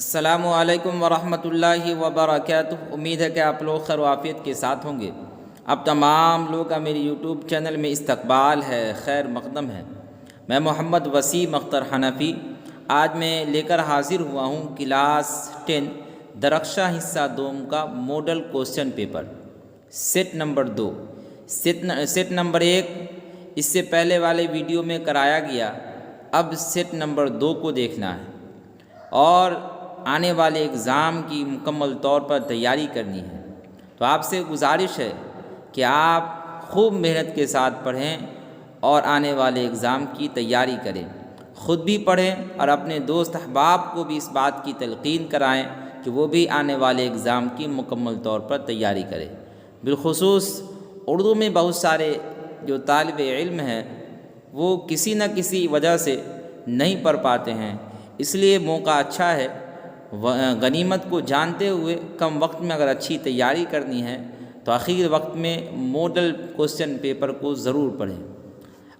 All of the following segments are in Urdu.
السلام علیکم ورحمۃ اللہ وبرکاتہ۔ امید ہے کہ آپ لوگ خیر و عافیت کے ساتھ ہوں گے۔ اب تمام لوگ کا میری یوٹیوب چینل میں استقبال ہے، خیر مقدم ہے۔ میں محمد وسیم اختر حنفی آج میں لے کر حاضر ہوا ہوں کلاس 10 درخشاں حصہ دوم کا model question paper set number 2۔ Set number 1 اس سے پہلے والے ویڈیو میں کرایا گیا، اب سیٹ نمبر 2 کو دیکھنا ہے اور آنے والے اگزام کی مکمل طور پر تیاری کرنی ہے۔ تو آپ سے گزارش ہے کہ آپ خوب محنت کے ساتھ پڑھیں اور آنے والے اگزام کی تیاری کریں، خود بھی پڑھیں اور اپنے دوست احباب کو بھی اس بات کی تلقین کرائیں کہ وہ بھی آنے والے اگزام کی مکمل طور پر تیاری کریں۔ بالخصوص اردو میں بہت سارے جو طالب علم ہیں وہ کسی نہ کسی وجہ سے نہیں پڑھ پاتے ہیں، اس لیے موقع اچھا ہے، غنیمت کو جانتے ہوئے کم وقت میں اگر اچھی تیاری کرنی ہے تو آخر وقت میں ماڈل کوسچن پیپر کو ضرور پڑھیں۔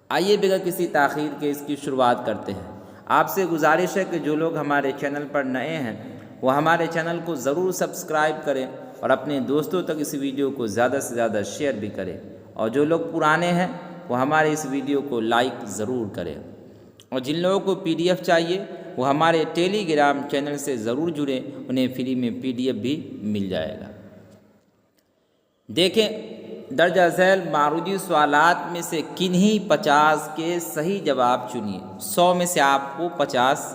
آئیے بغیر کسی تاخیر کے اس کی شروعات کرتے ہیں۔ آپ سے گزارش ہے کہ جو لوگ ہمارے چینل پر نئے ہیں وہ ہمارے چینل کو ضرور سبسکرائب کریں اور اپنے دوستوں تک اس ویڈیو کو زیادہ سے زیادہ شیئر بھی کریں، اور جو لوگ پرانے ہیں وہ ہمارے اس ویڈیو کو لائک ضرور کریں، اور جن لوگوں کو PDF چاہیے وہ ہمارے ٹیلی گرام چینل سے ضرور جڑیں، انہیں فری میں PDF بھی مل جائے گا۔ دیکھیں درجہ ذیل معروضی سوالات میں سے کنہی 50 کے صحیح جواب چنیے۔ 100 میں سے آپ کو 50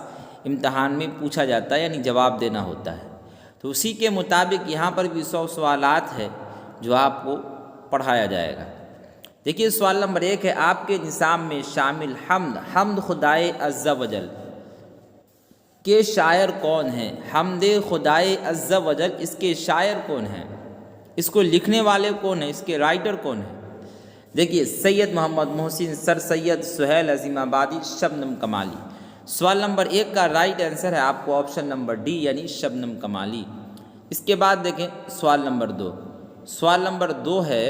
امتحان میں پوچھا جاتا ہے، یعنی جواب دینا ہوتا ہے، تو اسی کے مطابق یہاں پر بھی 100 سوالات ہے جو آپ کو پڑھایا جائے گا۔ دیکھیے سوال نمبر 1 ہے، آپ کے نصاب میں شامل حمد خدائے عز و جل کے شاعر کون ہیں؟ حمد خدائے عز و جل اس کے شاعر کون ہیں؟ اس کو لکھنے والے کون ہیں؟ اس کے رائٹر کون ہیں؟ دیکھیے سید محمد محسن، سر سید سہیل عظیم آبادی، شبنم کمالی۔ سوال نمبر 1 کا رائٹ آنسر ہے آپ کو آپشن نمبر ڈی، یعنی شبنم کمالی۔ اس کے بعد دیکھیں سوال نمبر 2۔ سوال نمبر 2 ہے،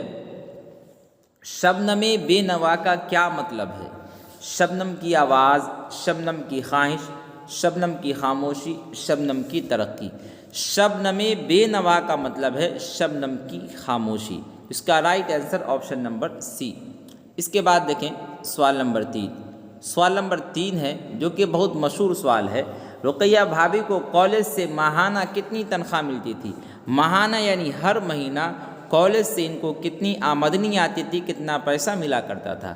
شبنم بے نوا کا کیا مطلب ہے؟ شبنم کی آواز، شبنم کی خواہش، شبنم کی خاموشی، شبنم کی ترقی۔ شبنم بے نوا کا مطلب ہے شبنم کی خاموشی۔ اس کا رائٹ آنسر آپشن نمبر سی۔ اس کے بعد دیکھیں سوال نمبر 3۔ سوال نمبر 3 ہے جو کہ بہت مشہور سوال ہے، رقیہ بھابھی کو کالج سے ماہانہ کتنی تنخواہ ملتی تھی؟ ماہانہ یعنی ہر مہینہ کالج سے ان کو کتنی آمدنی آتی تھی، کتنا پیسہ ملا کرتا تھا؟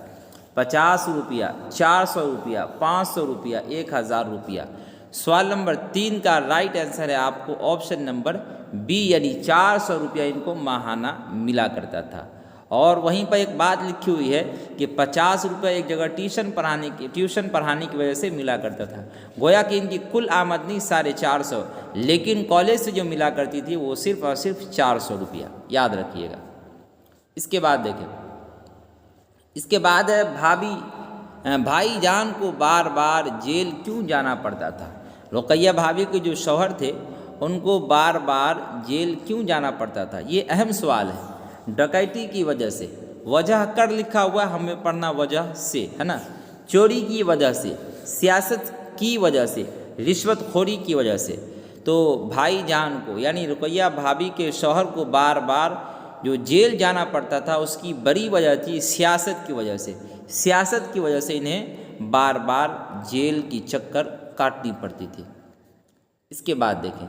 50 روپیہ، 400 روپیہ، 500 روپیہ، 1000 روپیہ۔ سوال نمبر 3 کا رائٹ آنسر ہے آپ کو آپشن نمبر بی، یعنی 400 روپیہ ان کو ماہانہ ملا کرتا تھا۔ اور وہیں پر ایک بات لکھی ہوئی ہے کہ 50 روپیہ ایک جگہ ٹیوشن پڑھانے کی وجہ سے ملا کرتا تھا، گویا کہ ان کی کل آمدنی 450، لیکن کالج سے جو ملا کرتی تھی وہ صرف اور صرف 400 روپیہ، یاد رکھیے گا۔ اس کے بعد دیکھیں، اس کے بعد ہے بھائی جان کو بار بار جیل کیوں جانا پڑتا تھا؟ رقیہ بھابھی کے جو شوہر تھے ان کو بار بار جیل کیوں جانا پڑتا تھا؟ یہ اہم سوال ہے۔ ڈکیتی کی وجہ سے، وجہ کر لکھا ہوا ہے، ہمیں پڑھنا وجہ سے ہے نا، چوری کی وجہ سے، سیاست کی وجہ سے، رشوت خوری کی وجہ سے۔ تو بھائی جان کو یعنی رقیہ بھابھی کے شوہر کو بار بار جو جیل جانا پڑتا تھا اس کی بڑی وجہ تھی سیاست کی وجہ سے۔ سیاست کی وجہ سے انہیں بار بار جیل کی چکر کاٹنی پڑتی تھی۔ اس کے بعد دیکھیں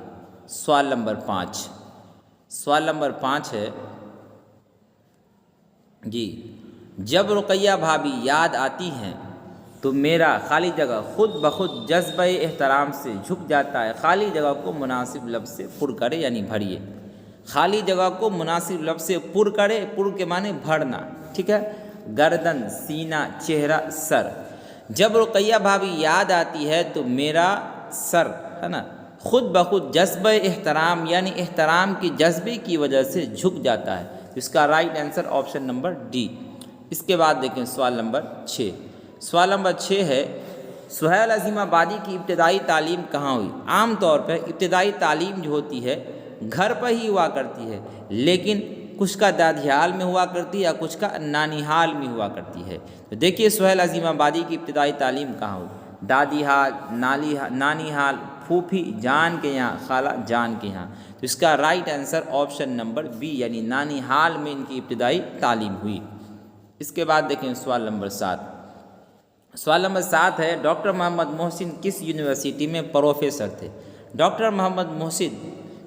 سوال نمبر 5۔ سوال نمبر 5 ہے جی، جب رقیہ بھابھی یاد آتی ہیں تو میرا خالی جگہ خود بخود جذبہ احترام سے جھک جاتا ہے۔ خالی جگہ کو مناسب لفظ سے پر کرے، یعنی بھریے۔ خالی جگہ کو مناسب لفظ سے پر کرے، پر کے معنی بھرنا، ٹھیک ہے؟ گردن، سینہ، چہرہ، سر۔ جب رقیہ بھابھی یاد آتی ہے تو میرا سر ہے نا خود بخود جذبہ احترام یعنی احترام کی جذبے کی وجہ سے جھک جاتا ہے۔ اس کا right answer option number D. اس کے بعد دیکھیں سوال نمبر 6۔ سوال نمبر 6 ہے، سہیل عظیم آبادی کی ابتدائی تعلیم کہاں ہوئی؟ عام طور پر ابتدائی تعلیم جو ہوتی ہے گھر پر ہی ہوا کرتی ہے، لیکن کچھ کا دادیال میں ہوا کرتی ہے یا کچھ کا نانیحال میں ہوا کرتی ہے۔ تو دیکھیے سہیل عظیم آبادی کی ابتدائی تعلیم کہاں ہوئی؟ دادی حال، نانی حال، پھوپھی جان کے یہاں، خالہ جان کے یہاں، تو اس کا right answer option number be یعنی نانی حال میں ان کی ابتدائی تعلیم ہوئی۔ اس کے بعد دیکھیں سوال نمبر 7۔ سوال نمبر 7 ہے ڈاکٹر محمد محسن کس یونیورسٹی میں پروفیسر تھے؟ ڈاکٹر محمد محسن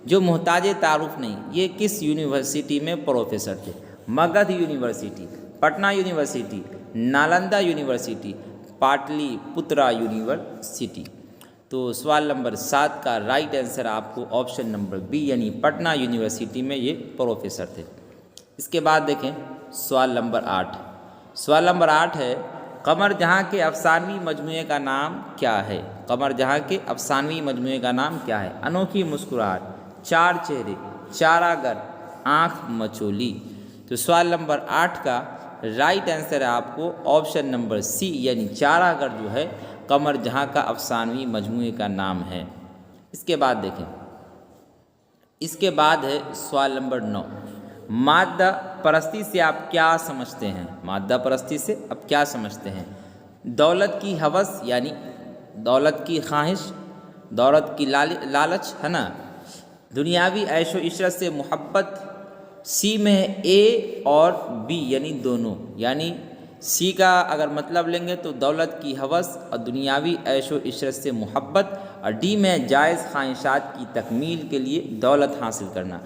جو محتاج تعارف نہیں، یہ کس یونیورسٹی میں پروفیسر تھے؟ Magadh university, Patna university, Nalanda university, Pataliputra university. تو سوال نمبر 7 کا رائٹ آنسر آپ کو آپشن نمبر بی یعنی پٹنہ یونیورسٹی میں یہ پروفیسر تھے۔ اس کے بعد دیکھیں سوال نمبر 8۔ سوال نمبر 8 ہے قمر جہاں کے افسانوی مجموعے کا نام کیا ہے؟ قمر جہاں کے افسانوی مجموعے کا نام کیا ہے؟ انوکھی مسکراہٹ، چار چہرے، چارہ گر، آنکھ مچولی۔ تو سوال نمبر 8 کا رائٹ آنسر ہے آپ کو آپشن نمبر سی یعنی چارہ گر جو ہے قمر جہاں کا افسانوی مجموعے کا نام ہے۔ اس کے بعد دیکھیں، اس کے بعد ہے سوال نمبر 9۔ مادہ پرستی سے آپ کیا سمجھتے ہیں؟ مادہ پرستی سے آپ کیا سمجھتے ہیں؟ دولت کی ہوس یعنی دولت کی خواہش، دولت کی لالچ ہے نا، دنیاوی عیش و عشرت سے محبت۔ سی میں ہے اے اور بی یعنی دونوں، یعنی سی کا اگر مطلب لیں گے تو دولت کی ہوس اور دنیاوی عیش و عشرت سے محبت، اور ڈی میں جائز خواہشات کی تکمیل کے لیے دولت حاصل کرنا،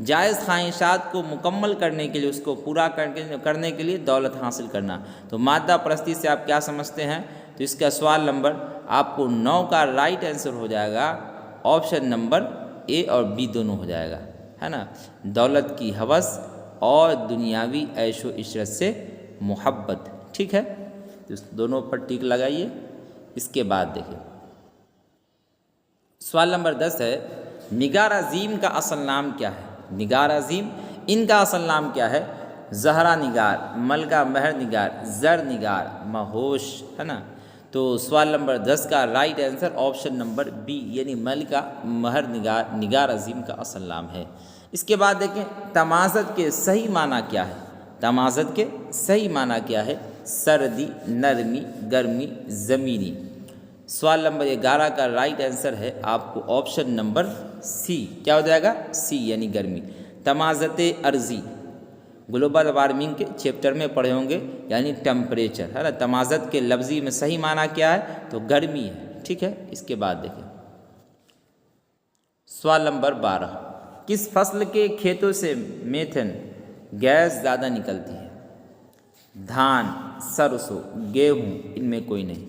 جائز خواہشات کو مکمل کرنے کے لیے، اس کو پورا کرنے کے لیے دولت حاصل کرنا۔ تو مادہ پرستی سے آپ کیا سمجھتے ہیں؟ تو اس کا سوال نمبر آپ کو 9 کا رائٹ آنسر ہو جائے گا آپشن نمبر اے اور بی دونوں ہو جائے گا، ہے نا، دولت کی ہوس اور دنیاوی عیش و عشرت سے محبت۔ ٹھیک ہے، تو اس دونوں پر ٹک لگائیے۔ اس کے بعد دیکھیں سوال نمبر 10 ہے نگار عظیم کا اصل نام کیا ہے؟ نگار عظیم ان کا اصل نام کیا ہے؟ زہرا نگار، ملکہ مہر نگار، زر نگار، مہوش، ہے نا۔ تو سوال نمبر 10 کا right answer option number be یعنی ملکہ مہر نگار نگار عظیم کا اصل نام ہے۔ اس کے بعد دیکھیں تمازت کے صحیح معنی کیا ہے؟ تمازت کے صحیح معنی کیا ہے؟ سردی، نرمی، گرمی، زمینی۔ سوال نمبر 11 کا رائٹ آنسر ہے آپ کو آپشن نمبر سی، کیا ہو جائے گا؟ سی یعنی گرمی۔ تمازت ارضی گلوبل وارمنگ کے چیپٹر میں پڑھے ہوں گے، یعنی ٹیمپریچر، ہے نا۔ تمازت کے لفظی میں صحیح معنی کیا ہے؟ تو گرمی ہے، ٹھیک ہے۔ اس کے بعد دیکھیں سوال نمبر 12۔ کس فصل کے کھیتوں سے میتھن گیس زیادہ نکلتی ہے؟ دھان، سرسوں، گیہوں، ان میں کوئی نہیں۔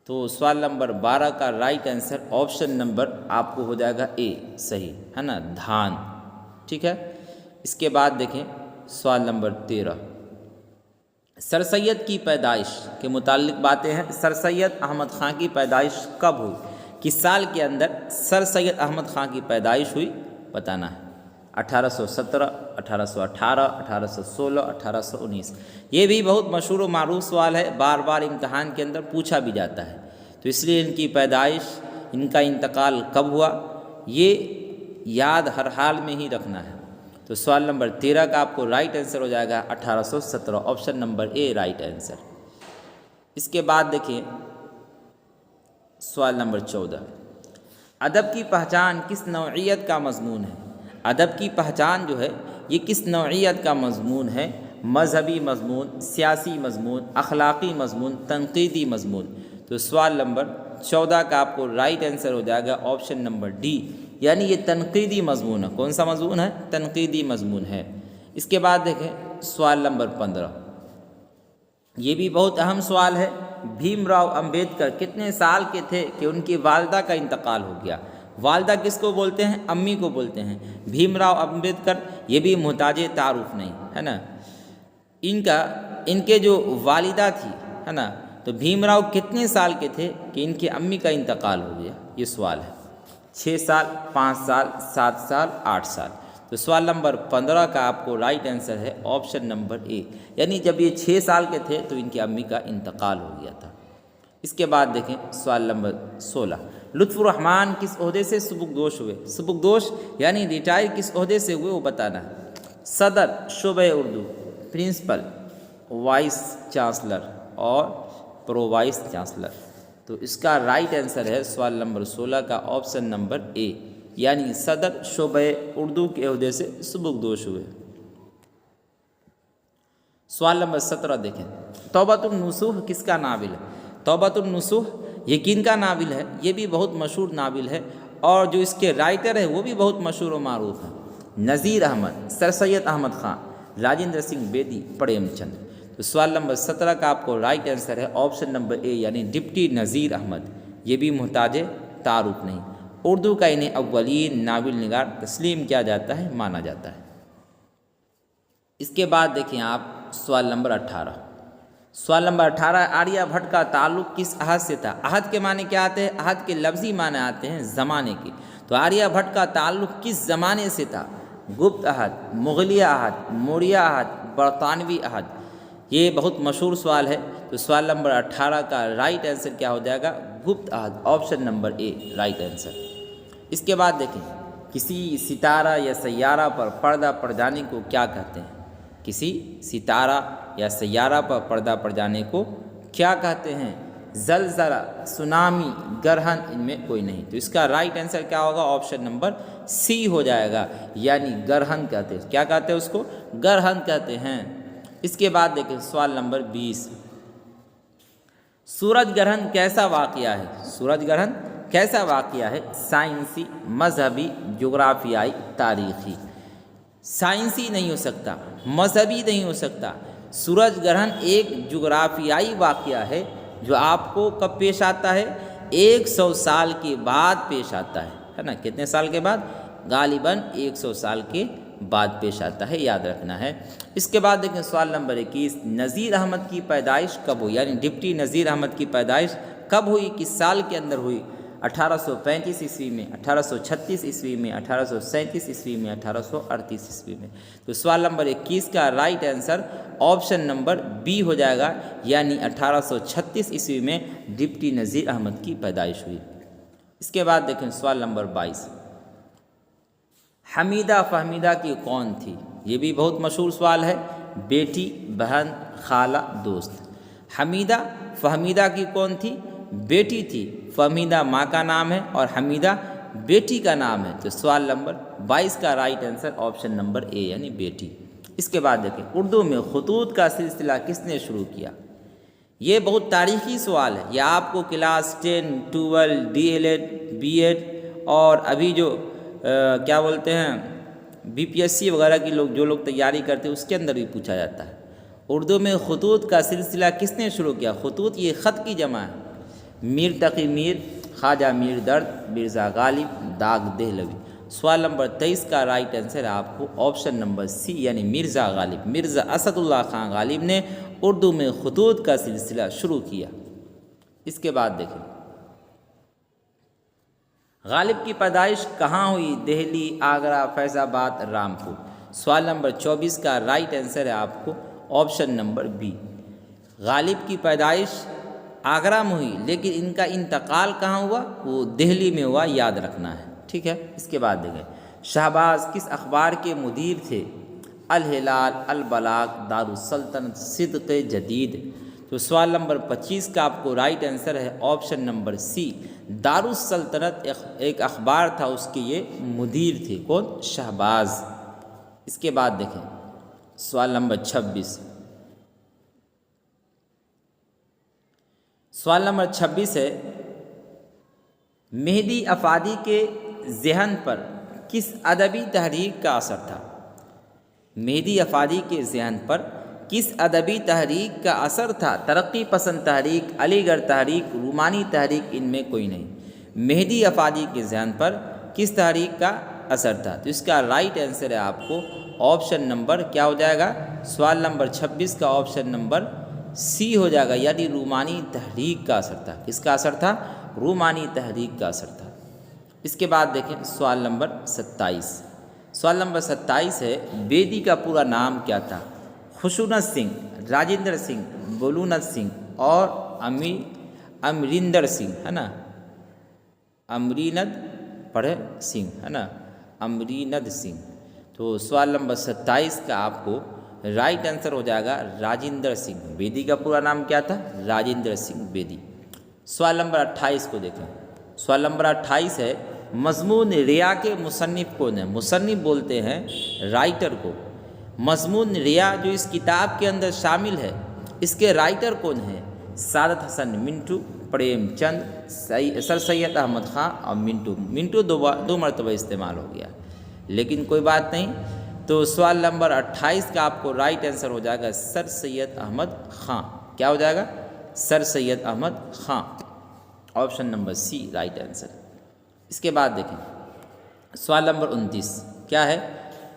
تو سوال نمبر 12 کا رائٹ آنسر آپشن نمبر آپ کو ہو جائے گا اے، صحیح ہے نا، دھان، ٹھیک ہے۔ اس کے بعد دیکھیں سوال نمبر 13۔ سر سید کی پیدائش کے متعلق باتیں ہیں۔ سر سید احمد خان کی پیدائش کب ہوئی؟ کس سال کے اندر سر سید احمد خان کی پیدائش ہوئی بتانا ہے۔ 1817، 1818، 1816، 1819۔ یہ بھی بہت مشہور و معروف سوال ہے، بار بار امتحان کے اندر پوچھا بھی جاتا ہے، تو اس لیے ان کی پیدائش، ان کا انتقال کب ہوا، یہ یاد ہر حال میں ہی رکھنا ہے۔ تو سوال نمبر 13 کا آپ کو رائٹ آنسر ہو جائے گا 1817، option number A right answer. اس کے بعد دیکھیں سوال نمبر 14۔ ادب کی پہچان کس نوعیت کا مضمون ہے؟ ادب کی پہچان جو ہے یہ کس نوعیت کا مضمون ہے؟ مذہبی مضمون، سیاسی مضمون، اخلاقی مضمون، تنقیدی مضمون۔ تو سوال نمبر 14 کا آپ کو رائٹ آنسر ہو جائے گا آپشن نمبر ڈی، یعنی یہ تنقیدی مضمون ہے۔ کون سا مضمون ہے؟ تنقیدی مضمون ہے۔ اس کے بعد دیکھیں سوال نمبر 15۔ یہ بھی بہت اہم سوال ہے۔ بھیم راؤ امبیڈکر کتنے سال کے تھے کہ ان کی والدہ کا انتقال ہو گیا؟ والدہ کس کو بولتے ہیں؟ امی کو بولتے ہیں۔ بھیم راؤ امبیڈکر یہ بھی محتاج تعارف نہیں، ہے نا۔ ان کے جو والدہ تھی، ہے نا، تو بھیم راؤ کتنے سال کے تھے کہ ان کی امی کا انتقال ہو گیا؟ یہ سوال ہے۔ 6 سال، 5 سال، 7 سال، 8 سال۔ تو سوال نمبر 15 کا آپ کو رائٹ آنسر ہے آپشن نمبر اے، یعنی جب یہ 6 سال کے تھے تو ان کی امی کا انتقال ہو گیا تھا۔ اس کے بعد دیکھیں سوال نمبر 16۔ لطف الرحمن کس عہدے سے سبکدوش ہوئے؟ سبکدوش یعنی ریٹائر کس عہدے سے ہوئے وہ بتانا ہے۔ صدر شعبہ اردو، پرنسپل، وائس چانسلر اور پرو وائس چانسلر۔ تو اس کا رائٹ آنسر ہے سوال نمبر 16 کا آپشن نمبر اے، یعنی صدر شعبہ اردو کے عہدے سے سبکدوش ہوئے۔ سوال نمبر 17 دیکھیں، توبۃ النصوح کس کا ناول ہے؟ توبۃ النصوح یہ کن کا ناول ہے؟ یہ بھی بہت مشہور ناول ہے، اور جو اس کے رائٹر ہے وہ بھی بہت مشہور و معروف ہیں، نذیر احمد، سر سید احمد خان، راجندر سنگھ بیدی، پریم چند۔ تو سوال نمبر 17 کا آپ کو رائٹ آنسر ہے آپشن نمبر اے، یعنی ڈپٹی نذیر احمد۔ یہ بھی محتاج تعارف نہیں، اردو کا انہیں اولین ناول نگار تسلیم کیا جاتا ہے، مانا جاتا ہے۔ اس کے بعد دیکھیں آپ سوال نمبر 18۔ سوال نمبر 18، آریہ بھٹ کا تعلق کس عہد سے تھا؟ عہد کے معنی کیا آتے ہیں؟ عہد کے لفظی معنی آتے ہیں زمانے کے۔ تو آریہ بھٹ کا تعلق کس زمانے سے تھا؟ گپت عہد، مغلیہ عہد، موریہ عہد، برطانوی عہد۔ یہ بہت مشہور سوال ہے، تو سوال نمبر 18 کا رائٹ آنسر کیا ہو جائے گا؟ گپت عہد، option number A right answer. اس کے بعد دیکھیں، کسی ستارہ یا سیارہ پر پردہ پڑ جانے کو کیا کہتے ہیں؟ کسی ستارہ یا سیارہ پر پردہ پڑ جانے کو کیا کہتے ہیں؟ زلزلہ، سونامی، گرہن، ان میں کوئی نہیں۔ تو اس کا رائٹ آنسر کیا ہوگا؟ آپشن نمبر سی ہو جائے گا، یعنی گرہن کہتے ہیں۔ کیا کہتے ہیں اس کو؟ گرہن کہتے ہیں۔ اس کے بعد دیکھیں سوال نمبر 20، سورج گرہن کیسا واقعہ ہے؟ سورج گرہن کیسا واقعہ ہے؟ سائنسی، مذہبی، جغرافیائی، تاریخی۔ سائنسی نہیں ہو سکتا، مذہبی نہیں ہو سکتا۔ سورج گرہن ایک جغرافیائی واقعہ ہے جو آپ کو کب پیش آتا ہے؟ 100 سال کے بعد پیش آتا ہے نا؟ کتنے سال کے بعد؟ غالباً 100 سال کے بعد پیش آتا ہے، یاد رکھنا ہے۔ اس کے بعد دیکھیں سوال نمبر 21، نذیر احمد کی پیدائش کب ہوئی؟ یعنی ڈپٹی نذیر احمد کی پیدائش کب ہوئی؟ کس سال کے اندر ہوئی؟ 1835 عیسوی میں، 1836 عیسوی میں، 1837 عیسوی میں، 1838 عیسوی میں۔ تو سوال نمبر 21 کا right answer option number B ہو جائے گا، یعنی 1836 عیسوی میں ڈپٹی نذیر احمد کی پیدائش ہوئی۔ اس کے بعد دیکھیں سوال نمبر 22، حمیدہ فہمیدہ کی کون تھی؟ یہ بھی بہت مشہور سوال ہے، بیٹی، بہن، خالہ، دوست۔ حمیدہ فہمیدہ کی کون تھی؟ بیٹی تھی۔ فہمیدہ ماں کا نام ہے اور حمیدہ بیٹی کا نام ہے۔ تو سوال نمبر 22 کا رائٹ آنسر آپشن نمبر اے، یعنی بیٹی۔ اس کے بعد دیکھیں، اردو میں خطوط کا سلسلہ کس نے شروع کیا؟ یہ بہت تاریخی سوال ہے، یہ آپ کو class 10، 12، D El Ed, B Ed اور ابھی جو کیا بولتے ہیں بی پی ایس سی وغیرہ کی جو لوگ تیاری کرتے ہیں اس کے اندر بھی پوچھا جاتا ہے۔ اردو میں خطوط کا سلسلہ کس نے شروع کیا؟ خطوط یہ خط کی جمع ہے، میر تقی میر، خواجہ میر درد، مرزا غالب، داغ دہلوی۔ سوال نمبر 23 کا رائٹ آنسر آپ کو آپشن نمبر سی، یعنی مرزا غالب، مرزا اسد اللہ خان غالب نے اردو میں خطوط کا سلسلہ شروع کیا۔ اس کے بعد دیکھیں، غالب کی پیدائش کہاں ہوئی؟ دہلی، آگرہ، فیض آباد، رامپور۔ سوال نمبر 24 کا رائٹ آنسر ہے آپ کو آپشن نمبر بی۔ غالب کی پیدائش آگرہ میں ہوئی، لیکن ان کا انتقال کہاں ہوا؟ وہ دہلی میں ہوا، یاد رکھنا ہے، ٹھیک ہے۔ اس کے بعد دیکھیں، شہباز کس اخبار کے مدیر تھے؟ الہلال، البلاغ، دارالسلطنت، صدق جدید۔ تو سوال نمبر 25 کا آپ کو رائٹ آنسر ہے آپشن نمبر سی، دارالسلطنت ایک اخبار تھا، اس کے یہ مدیر تھے، کون؟ شہباز۔ اس کے بعد دیکھیں سوال نمبر 26۔ سوال نمبر 26 ہے، مہدی افادی کے ذہن پر کس ادبی تحریک کا اثر تھا؟ مہدی افادی کے ذہن پر کس ادبی تحریک کا اثر تھا؟ ترقی پسند تحریک، علی گڑھ تحریک، رومانی تحریک، ان میں کوئی نہیں۔ مہدی افادی کے ذہن پر کس تحریک کا اثر تھا؟ تو اس کا رائٹ آنسر ہے آپ کو آپشن نمبر کیا ہو جائے گا؟ سوال نمبر 26 کا آپشن نمبر سی ہو جائے گا، یعنی رومانی تحریک کا اثر تھا۔ کس کا اثر تھا؟ رومانی تحریک کا اثر تھا۔ اس کے بعد دیکھیں سوال نمبر 27۔ سوال نمبر 27 ہے، بیدی کا پورا نام کیا تھا؟ خشونت سنگھ، راجندر سنگھ، بلونت سنگھ اور امریندر سنگھ، ہے نا؟ امریند پڑھے سنگھ، ہے نا؟ امریند سنگھ۔ تو سوال نمبر 27 کا آپ کو رائٹ آنسر ہو جائے گا راجندر سنگھ۔ بیدی کا پورا نام کیا تھا؟ راجندر سنگھ بیدی۔ سوال نمبر 28 کو دیکھیں. سوال نمبر 28 ہے مضمون ریا کے مصنف کون ہے؟ مصنف بولتے ہیں رائٹر کو. مضمون ریا جو اس کتاب کے اندر شامل ہے اس کے رائٹر کون ہیں؟ سعادت حسن منٹو، پریم چند، سر سید احمد خان اور منٹو دو مرتبہ استعمال ہو گیا، لیکن کوئی بات نہیں. تو سوال نمبر 28 کا آپ کو رائٹ آنسر ہو جائے گا سر سید احمد خان. کیا ہو جائے گا؟ سر سید احمد خان. آپشن نمبر سی رائٹ آنسر. اس کے بعد دیکھیں سوال نمبر 29 کیا ہے؟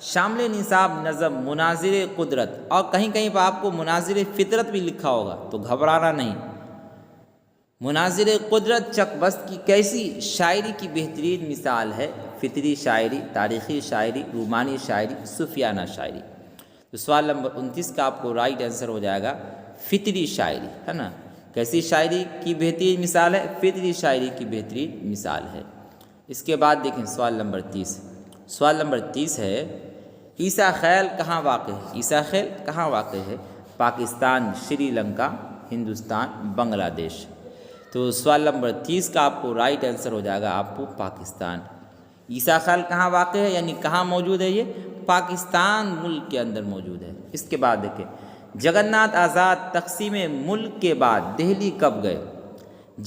شامل نصاب نظم مناظر قدرت، اور کہیں کہیں پہ آپ کو مناظر فطرت بھی لکھا ہوگا تو گھبرانا نہیں. مناظر قدرت چک بست کی کیسی شاعری کی بہترین مثال ہے؟ فطری شاعری، تاریخی شاعری، رومانی شاعری، صوفیانہ شاعری. تو سوال نمبر 29 کا آپ کو رائٹ آنسر ہو جائے گا فطری شاعری، ہے نا. کیسی شاعری کی بہترین مثال ہے؟ فطری شاعری کی بہترین مثال ہے. اس کے بعد دیکھیں سوال نمبر 30. سوال نمبر 30 ہے عیسیٰ خیل کہاں واقع ہے؟ عیسیٰ خیل کہاں واقع ہے؟ پاکستان، شری لنکا، ہندوستان، بنگلہ دیش. تو سوال نمبر 30 کا آپ کو رائٹ آنسر ہو جائے گا آپ کو پاکستان. عیسیٰ خیل کہاں واقع ہے یعنی کہاں موجود ہے؟ یہ پاکستان ملک کے اندر موجود ہے. اس کے بعد دیکھیں جگن ناتھ آزاد تقسیم ملک کے بعد دہلی کب گئے؟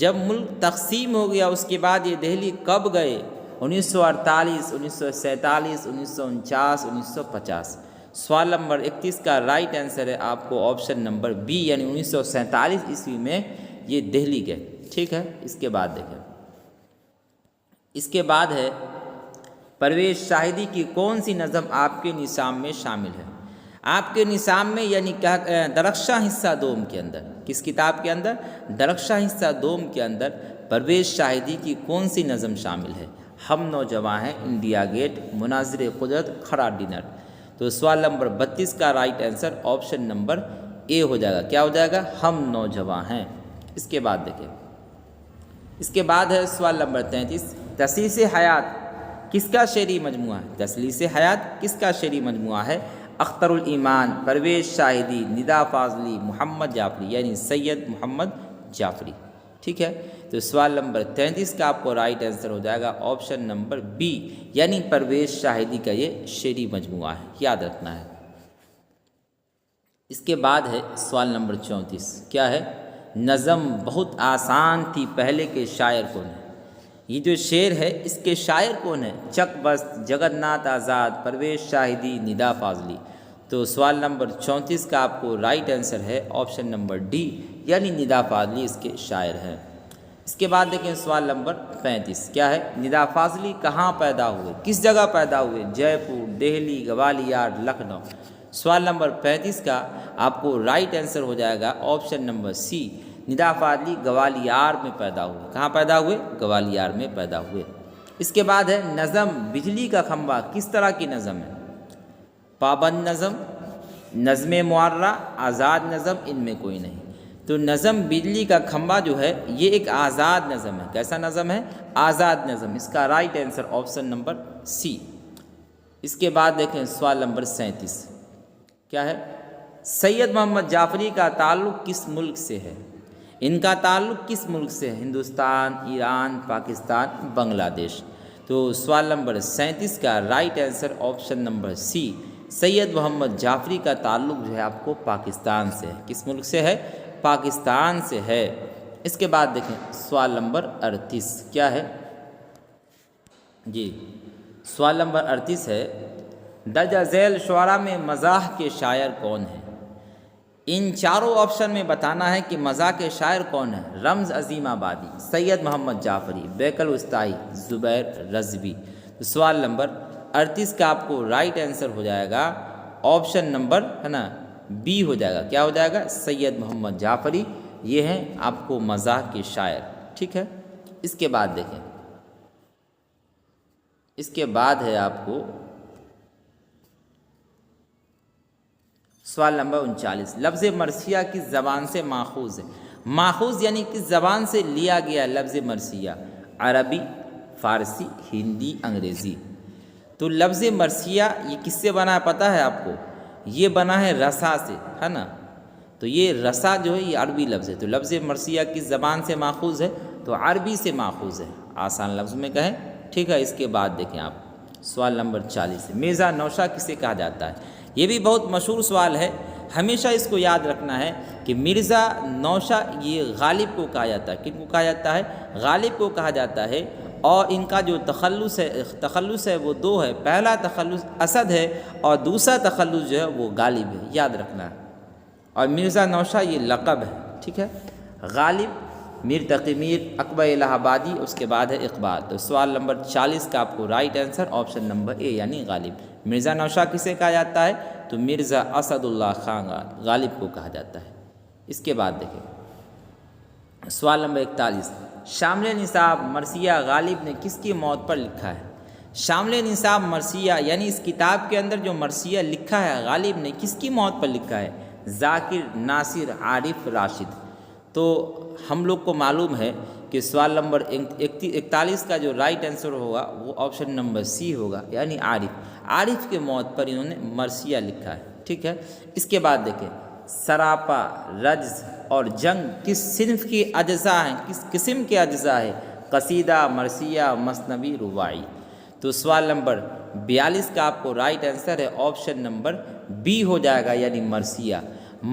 جب ملک تقسیم ہو گیا اس کے بعد یہ دہلی کب گئے؟ 1948، 1947، 1949، 1950. سوال نمبر 31 کا رائٹ آنسر ہے آپ کو آپشن نمبر بی یعنی 1947 عیسوی میں یہ دہلی گئے. ٹھیک ہے. اس کے بعد دیکھیں اس کے بعد ہے پرویز شاہدی کی کون سی نظم آپ کے نصاب میں شامل ہے؟ آپ کے نصاب میں یعنی درخشاں حصہ دوم کے اندر. کس کتاب کے اندر؟ درخشاں حصہ دوم کے اندر پرویز شاہدی کی کون سی نظم شامل ہے؟ ہم نوجواں ہیں، انڈیا گیٹ، مناظر قدرت، کھڑا ڈنر. تو سوال نمبر 32 کا رائٹ آنسر آپشن نمبر اے ہو جائے گا. کیا ہو جائے گا؟ ہم نوجواں ہیں. اس کے بعد دیکھیں اس کے بعد ہے سوال نمبر 33 تسلیس حیات کس کا شعری مجموعہ ہے؟ تسلیس حیات کس کا شعری مجموعہ ہے؟ اختر الایمان، پرویز شاہدی، ندا فاضلی، محمد جعفری یعنی سید محمد جعفری. ٹھیک ہے. تو سوال نمبر 33 کا آپ کو رائٹ آنسر ہو جائے گا آپشن نمبر بی یعنی پرویز شاہدی کا یہ شعری مجموعہ ہے. یاد رکھنا ہے. اس کے بعد ہے سوال نمبر 34 کیا ہے؟ نظم بہت آسان تھی پہلے کے شاعر کون ہے؟ یہ جو شعر ہے اس کے شاعر کون ہے؟ چک بست، جگن ناتھ آزاد، پرویز شاہدی، ندا فاضلی. تو سوال نمبر 34 کا آپ کو رائٹ آنسر ہے آپشن نمبر ڈی یعنی ندا فاضلی اس کے شاعر ہیں. اس کے بعد دیکھیں سوال نمبر 35 کیا ہے؟ ندا فاضلی کہاں پیدا ہوئے؟ کس جگہ پیدا ہوئے؟ جے پور، دہلی، گوالیار، لکھنؤ. سوال نمبر 35 کا آپ کو رائٹ آنسر ہو جائے گا آپشن نمبر سی ندا فاضلی گوالیار میں پیدا ہوئے. کہاں پیدا ہوئے؟ گوالیار میں پیدا ہوئے. اس کے بعد ہے نظم بجلی کا کھمبا کس طرح کی نظم ہے؟ پابند نظم، نظم معرہ، آزاد نظم، ان میں کوئی نہیں. تو نظم بجلی کا کھمبا جو ہے یہ ایک آزاد نظم ہے. کیسا نظم ہے؟ آزاد نظم. اس کا رائٹ آنسر آپشن نمبر سی. اس کے بعد دیکھیں سوال نمبر 37 کیا ہے؟ سید محمد جعفری کا تعلق کس ملک سے ہے؟ ان کا تعلق کس ملک سے ہے؟ ہندوستان، ایران، پاکستان، بنگلہ دیش. تو سوال نمبر 37 کا رائٹ آنسر آپشن نمبر سی سید محمد جعفری کا تعلق جو ہے آپ کو پاکستان سے ہے. کس ملک سے ہے؟ پاکستان سے ہے. اس کے بعد دیکھیں سوال نمبر 38 کیا ہے؟ جی سوال نمبر 38 ہے درجہ ذیل شعراء میں مزاح کے شاعر کون ہیں؟ ان چاروں آپشن میں بتانا ہے کہ مزاح کے شاعر کون ہیں. رمز عظیم آبادی، سید محمد جعفری، بیک الوسطی، زبیر رضوی. تو سوال نمبر 38 کا آپ کو رائٹ آنسر ہو جائے گا آپشن نمبر ہے نا بی ہو جائے گا. کیا ہو جائے گا؟ سید محمد جعفری یہ ہیں آپ کو مزاح کے شاعر. ٹھیک ہے. اس کے بعد دیکھیں اس کے بعد ہے آپ کو سوال نمبر 39 لفظ مرثیہ کس زبان سے ماخوذ ہے؟ ماخوذ یعنی کس زبان سے لیا گیا لفظ مرثیہ؟ عربی، فارسی، ہندی، انگریزی. تو لفظ مرثیہ یہ کس سے بنا ہے پتہ ہے آپ کو؟ یہ بنا ہے رسا سے، ہے نا. تو یہ رسا جو ہے یہ عربی لفظ ہے، تو لفظ مرثیہ کس زبان سے ماخوذ ہے؟ تو عربی سے ماخوذ ہے، آسان لفظ میں کہیں، ٹھیک ہے۔ اس کے بعد دیکھیں آپ سوال نمبر 40، مرزا نوشا کسے کہا جاتا ہے؟ یہ بھی بہت مشہور سوال ہے، ہمیشہ اس کو یاد رکھنا ہے کہ مرزا نوشا یہ غالب کو کہا جاتا ہے۔ کن کو کہا جاتا ہے؟ غالب کو کہا جاتا ہے، اور ان کا جو تخلص ہے وہ دو ہے، پہلا تخلص اسد ہے اور دوسرا تخلص جو ہے وہ غالب ہے، یاد رکھنا ہے۔ اور مرزا نوشا یہ لقب ہے، ٹھیک ہے۔ غالب، میر تقی میر، اکبر الہ آبادی، اس کے بعد ہے اقبال۔ تو سوال نمبر 40 کا آپ کو رائٹ آنسر آپشن نمبر اے یعنی غالب۔ مرزا نوشا کسے کہا جاتا ہے؟ تو مرزا اسد اللہ خان غالب کو کہا جاتا ہے۔ اس کے بعد دیکھیں سوال نمبر 41، شامل نصاب مرثیہ غالب نے کس کی موت پر لکھا ہے؟ شامل نصاب مرثیہ یعنی اس کتاب کے اندر جو مرثیہ لکھا ہے غالب نے کس کی موت پر لکھا ہے؟ ذاکر، ناصر، عارف، راشد۔ تو ہم لوگ کو معلوم ہے کہ سوال نمبر 41 کا جو رائٹ آنسر ہوگا وہ آپشن نمبر سی ہوگا یعنی عارف کے موت پر انہوں نے مرثیہ لکھا ہے، ٹھیک ہے۔ اس کے بعد دیکھیں سراپا، رجز اور جنگ کس صنف کی اجزاء ہیں، کس قسم کے اجزاء ہے؟ قصیدہ، مرثیہ، مثنوی، رباعی۔ تو سوال نمبر 42 کا آپ کو رائٹ آنسر ہے آپشن نمبر بی ہو جائے گا یعنی مرثیہ۔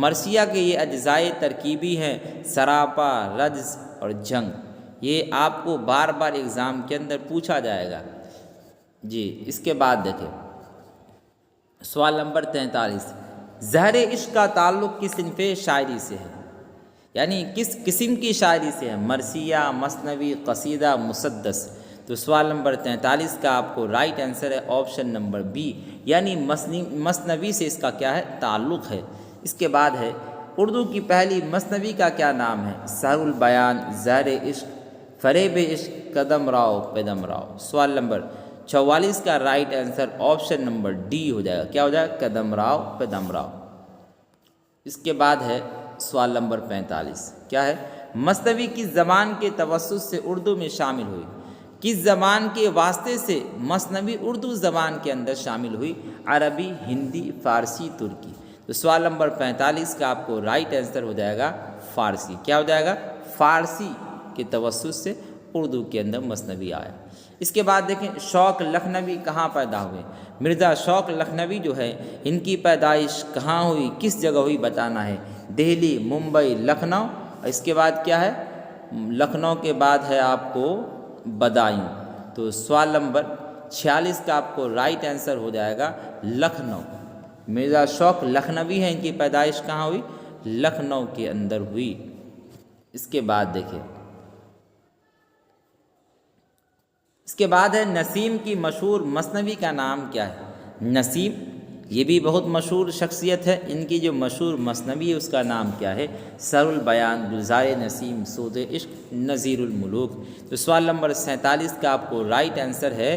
مرثیہ کے یہ اجزائے ترکیبی ہیں سراپا، رجز اور جنگ، یہ آپ کو بار بار ایگزام کے اندر پوچھا جائے گا جی۔ اس کے بعد دیکھیں سوال نمبر 43، زہر عشق کا تعلق کس صنف شاعری سے ہے؟ یعنی کس قسم کی شاعری سے ہے؟ مرثیہ، مثنوی، قصیدہ، مسدس۔ تو سوال نمبر 43 کا آپ کو رائٹ آنسر ہے آپشن نمبر بی یعنی مثنوی سے اس کا کیا ہے؟ تعلق ہے۔ اس کے بعد ہے اردو کی پہلی مثنوی کا کیا نام ہے؟ سحر البیان، زہر عشق، فریب عشق، قدم راؤ قدم راؤ۔ سوال نمبر 44 کا right answer option number D ہو جائے گا، کیا ہو جائے گا؟ قدم راؤ قدم راؤ۔ اس کے بعد ہے سوال نمبر 45، کیا ہے؟ مثنوی کس زبان کے توسط سے اردو میں شامل ہوئی؟ کس زبان کے واسطے سے مثنوی اردو زبان کے اندر شامل ہوئی؟ عربی، ہندی، فارسی، ترکی۔ تو سوال نمبر 45 کا آپ کو رائٹ آنسر ہو جائے گا فارسی، کیا ہو جائے گا؟ فارسی کے توسط سے اردو کے اندر مثنوی آیا۔ اس کے بعد دیکھیں شوق لکھنوی کہاں پیدا ہوئے؟ مرزا شوق لکھنوی جو ہے ان کی پیدائش کہاں ہوئی، کس جگہ ہوئی بتانا ہے۔ دہلی، ممبئی، لکھنؤ۔ اس کے بعد کیا ہے؟ لکھنؤ کے بعد ہے آپ کو بدایوں۔ تو سوال نمبر 46 کا آپ کو رائٹ آنسر ہو جائے گا لکھنؤ۔ مرزا شوق لکھنوی ہے، ان کی پیدائش کہاں ہوئی؟ لکھنؤ کے اندر ہوئی۔ اس کے بعد دیکھیں اس کے بعد ہے نسیم کی مشہور مثنوی کا نام کیا ہے؟ نسیم یہ بھی بہت مشہور شخصیت ہے، ان کی جو مشہور مثنوی ہے اس کا نام کیا ہے؟ سحر البیان، گلزار نسیم، سود عشق، نظیر الملوک۔ تو سوال نمبر 47 کا آپ کو رائٹ آنسر ہے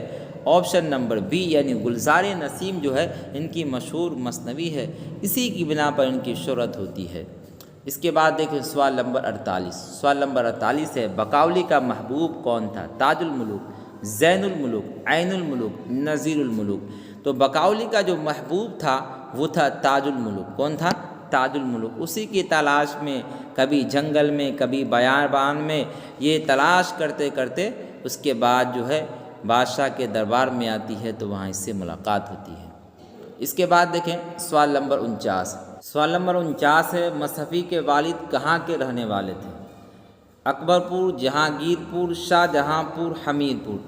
آپشن نمبر بی یعنی گلزار نسیم جو ہے ان کی مشہور مثنوی ہے، اسی کی بنا پر ان کی شہرت ہوتی ہے۔ اس کے بعد دیکھیں سوال نمبر 48، سوال نمبر 48 ہے بقاولی کا محبوب کون تھا؟ تاج الملوک، زین الملوک، عین الملوک، نظیر الملوک۔ تو بقاولی کا جو محبوب تھا وہ تھا تاج الملوک۔ کون تھا؟ تاج الملوک۔ اسی کی تلاش میں کبھی جنگل میں کبھی بیابان میں یہ تلاش کرتے کرتے اس کے بعد جو ہے بادشاہ کے دربار میں آتی ہے تو وہاں اس سے ملاقات ہوتی ہے۔ اس کے بعد دیکھیں سوال نمبر 49، سوال نمبر 49 ہے مصحفی کے والد کہاں کے رہنے والے تھے؟ اکبر پور، جہانگیر پور، شاہ جہاں پور، حمیر پور۔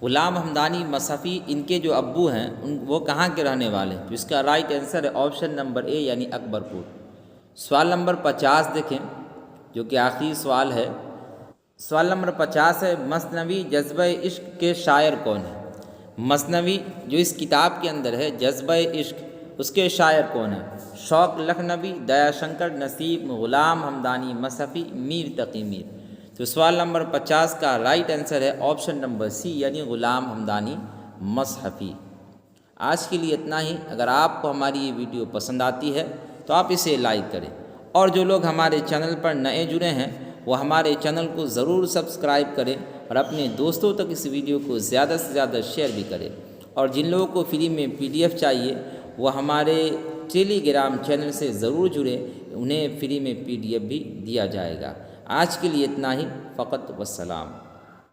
غلام حمدانی مصحفی ان کے جو ابو ہیں وہ کہاں کے رہنے والے ہیں؟ تو اس کا رائٹ آنسر ہے آپشن نمبر اے یعنی اکبر پور۔ سوال نمبر 50 دیکھیں جو کہ آخری سوال ہے۔ سوال نمبر 50 ہے مثنوی جذبہ عشق کے شاعر کون ہیں؟ مثنوی جو اس کتاب کے اندر ہے جذبہ عشق اس کے شاعر کون ہیں؟ شوق لکھنوی، دیا شنکر، نسیم، غلام حمدانی مصحفی، میر تقی میر۔ تو سوال نمبر 50 کا رائٹ آنسر ہے آپشن نمبر سی یعنی غلام حمدانی مصحفی۔ آج کے لیے اتنا ہی۔ اگر آپ کو ہماری یہ ویڈیو پسند آتی ہے تو آپ اسے لائک کریں، اور جو لوگ ہمارے چینل پر نئے جڑے ہیں وہ ہمارے چینل کو ضرور سبسکرائب کریں اور اپنے دوستوں تک اس ویڈیو کو زیادہ سے زیادہ شیئر بھی کریں۔ اور جن لوگوں کو فری میں PDF چاہیے وہ ہمارے ٹیلی گرام چینل سے ضرور جڑیں، انہیں فری میں PDF بھی دیا جائے گا۔ آج کے لیے اتنا ہی، فقط والسلام۔